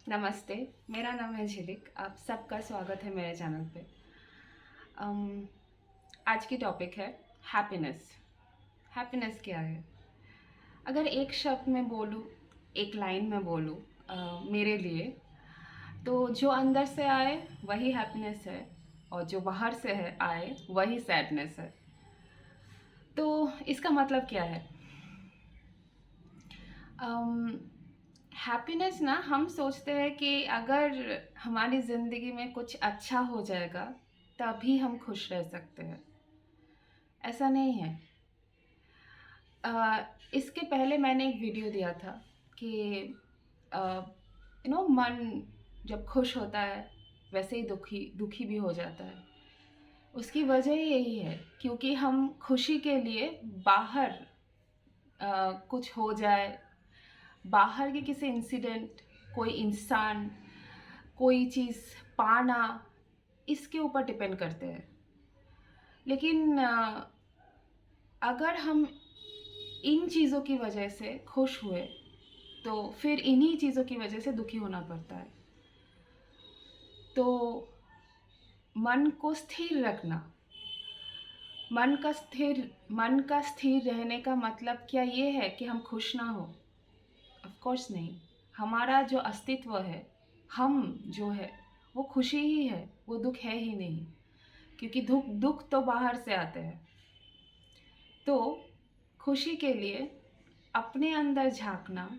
नमस्ते, मेरा नाम है झिलिक। आप सबका स्वागत है मेरे चैनल पे। अम, आज की टॉपिक है हैप्पीनेस। हैप्पीनेस क्या है? अगर एक शब्द में बोलूँ, एक लाइन में बोलूँ मेरे लिए, तो जो अंदर से आए वही हैप्पीनेस है और जो बाहर से है आए वही सैडनेस है। तो इसका मतलब क्या है? हैप्पीनेस ना हम सोचते हैं कि अगर हमारी ज़िंदगी में कुछ अच्छा हो जाएगा तभी हम खुश रह सकते हैं। ऐसा नहीं है। इसके पहले मैंने एक वीडियो दिया था कि मन जब खुश होता है वैसे ही दुखी दुखी भी हो जाता है। उसकी वजह यही है क्योंकि हम खुशी के लिए बाहर कुछ हो जाए, बाहर के किसी इंसिडेंट, कोई इंसान, कोई चीज़ पाना, इसके ऊपर डिपेंड करते हैं। लेकिन अगर हम इन चीज़ों की वजह से खुश हुए तो फिर इन्हीं चीज़ों की वजह से दुखी होना पड़ता है। तो मन को स्थिर रखना, मन का स्थिर रहने का मतलब क्या ये है कि हम खुश ना हो? ऑफ कोर्स नहीं। हमारा जो अस्तित्व है, हम जो है, वो खुशी ही है, वो दुख है ही नहीं। क्योंकि दुख दुख तो बाहर से आते हैं। तो खुशी के लिए अपने अंदर झाँकना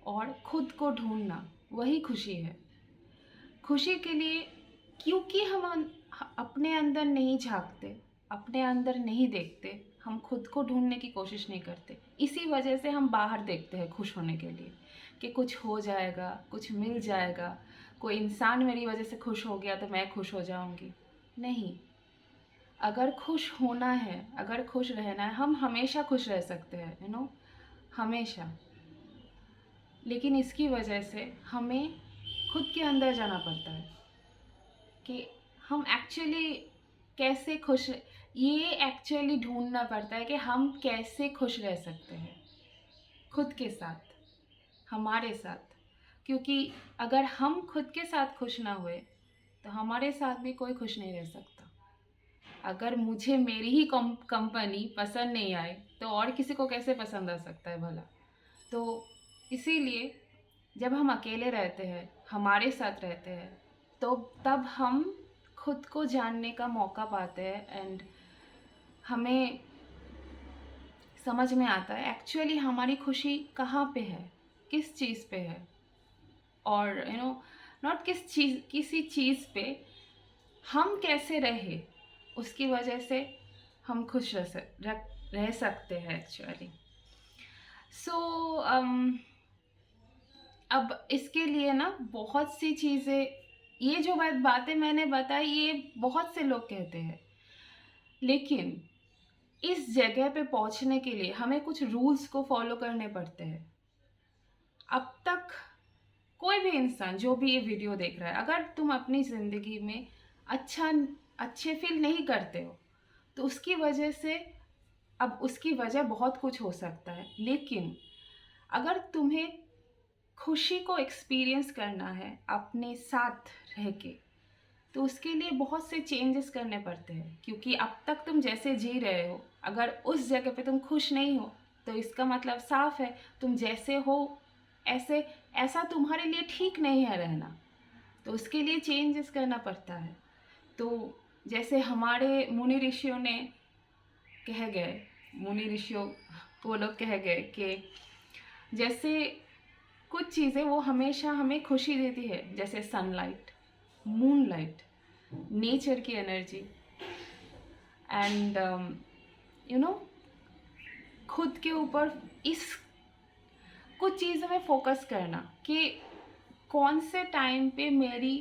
और खुद को ढूँढना वही खुशी है। खुशी के लिए क्योंकि अपने अंदर नहीं झाँकते, अपने अंदर नहीं देखते, हम खुद को ढूँढने की कोशिश नहीं करते। इसी वजह से हम बाहर देखते हैं खुश होने के लिए कि कुछ हो जाएगा, कुछ मिल जाएगा, कोई इंसान मेरी वजह से खुश हो गया तो मैं खुश हो जाऊँगी। नहीं, अगर खुश होना है, अगर खुश रहना है, हम हमेशा खुश रह सकते हैं, हमेशा। लेकिन इसकी वजह से हमें खुद के अंदर जाना पड़ता है कि हम एक्चुअली कैसे खुश, ये एक्चुअली ढूँढना पड़ता है कि हम कैसे खुश रह सकते हैं खुद के साथ, हमारे साथ। क्योंकि अगर हम खुद के साथ खुश ना हुए तो हमारे साथ भी कोई खुश नहीं रह सकता। अगर मुझे मेरी ही कंपनी पसंद नहीं आए तो और किसी को कैसे पसंद आ सकता है भला? तो इसीलिए जब हम अकेले रहते हैं, हमारे साथ रहते हैं, तो तब हम खुद को जानने का मौका पाते हैं एंड हमें समझ में आता है एक्चुअली हमारी खुशी कहाँ पे है, किस चीज़ पे है। और नॉट किसी चीज़ पे, हम कैसे रहे उसकी वजह से हम खुश रह सकते हैं एक्चुअली। सो अब इसके लिए ना बहुत सी चीज़ें, ये जो बातें मैंने बताई ये बहुत से लोग कहते हैं, लेकिन इस जगह पे पहुंचने के लिए हमें कुछ रूल्स को फॉलो करने पड़ते हैं। अब तक कोई भी इंसान जो भी ये वीडियो देख रहा है, अगर तुम अपनी ज़िंदगी में अच्छे फील नहीं करते हो तो उसकी वजह से, अब उसकी वजह बहुत कुछ हो सकता है, लेकिन अगर तुम्हें खुशी को एक्सपीरियंस करना है अपने साथ रह के, तो उसके लिए बहुत से चेंजेस करने पड़ते हैं। क्योंकि अब तक तुम जैसे जी रहे हो, अगर उस जगह पे तुम खुश नहीं हो तो इसका मतलब साफ है तुम जैसे हो ऐसे ऐसा तुम्हारे लिए ठीक नहीं है रहना। तो उसके लिए चेंजेस करना पड़ता है। तो जैसे हमारे मुनि ऋषियों ने कह गए, मुनि ऋषियों वो लोग कह गए कि जैसे कुछ चीज़ें वो हमेशा हमें खुशी देती है, जैसे सनलाइट, मूनलाइट, नेचर की एनर्जी एंड यू नो खुद के ऊपर इस कुछ चीज़ों में फोकस करना कि कौन से टाइम पे मेरी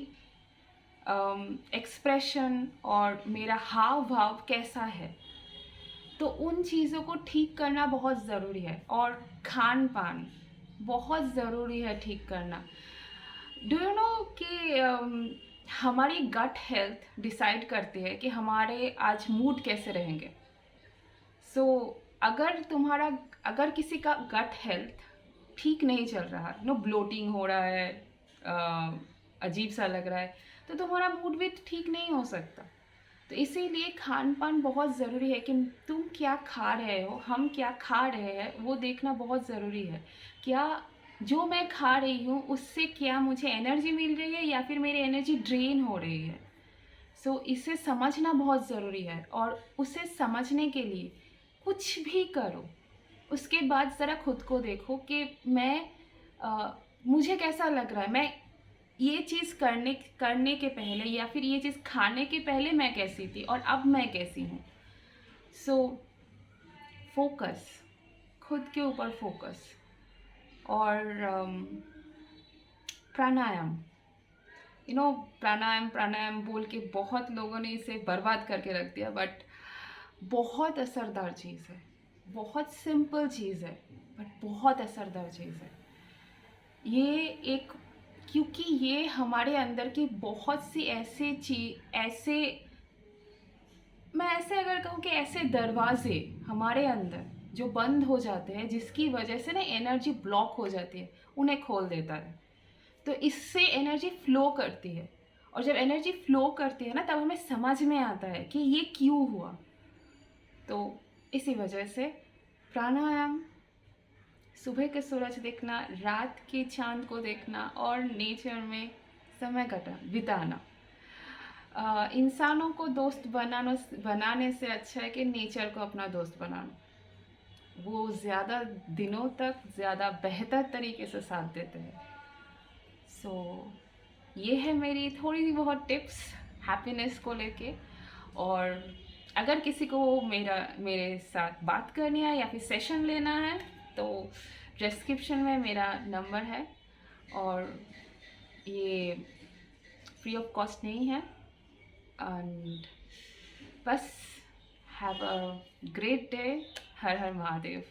एक्सप्रेशन और मेरा हाव भाव कैसा है। तो उन चीज़ों को ठीक करना बहुत ज़रूरी है और खान पान बहुत ज़रूरी है ठीक करना। डू यू नो कि हमारी गट हेल्थ डिसाइड करती है कि हमारे आज मूड कैसे रहेंगे। सो अगर किसी का गट हेल्थ ठीक नहीं चल रहा, ब्लोटिंग हो रहा है, अजीब सा लग रहा है, तो तुम्हारा मूड भी ठीक नहीं हो सकता। तो इसीलिए खान-पान बहुत ज़रूरी है कि तुम क्या खा रहे हो, हम क्या खा रहे हैं, वो देखना बहुत ज़रूरी है। क्या जो मैं खा रही हूँ, उससे क्या मुझे एनर्जी मिल रही है या फिर मेरी एनर्जी ड्रेन हो रही है? सो इसे समझना बहुत ज़रूरी है, और उसे समझने के लिए कुछ भी करो। उसके बाद ज़रा खुद को देखो कि मुझे कैसा लग रहा है? मैं ये चीज़ करने करने के पहले या फिर ये चीज़ खाने के पहले मैं कैसी थी और अब मैं कैसी हूँ? सो फ़ोकस, खुद के ऊपर फ़ोकस। और प्राणायाम, प्राणायाम प्राणायाम बोल के बहुत लोगों ने इसे बर्बाद करके रख दिया, बट बहुत असरदार चीज़ है। बहुत सिंपल चीज़ है, बट बहुत असरदार चीज़ है। ये एक क्योंकि ये हमारे अंदर की बहुत सी ऐसे, मैं ऐसे अगर कहूँ कि ऐसे दरवाज़े हमारे अंदर जो बंद हो जाते हैं, जिसकी वजह से ना एनर्जी ब्लॉक हो जाती है, उन्हें खोल देता है। तो इससे एनर्जी फ़्लो करती है, और जब एनर्जी फ़्लो करती है ना, तब हमें समझ में आता है कि ये क्यों हुआ। तो इसी वजह से प्राणायाम, सुबह के सूरज देखना, रात के चाँद को देखना और नेचर में समय बिताना। इंसानों को दोस्त बनाने से अच्छा है कि नेचर को अपना दोस्त बनाना। वो ज़्यादा दिनों तक ज़्यादा बेहतर तरीके से साथ देते हैं। सो ये है मेरी थोड़ी बहुत टिप्स हैप्पीनेस को लेके। और अगर किसी को मेरे साथ बात करनी है या फिर सेशन लेना है, तो डिस्क्रिप्शन में मेरा नंबर है, और ये फ्री ऑफ कॉस्ट नहीं है। एंड बस have a great day. Her her Mahadev.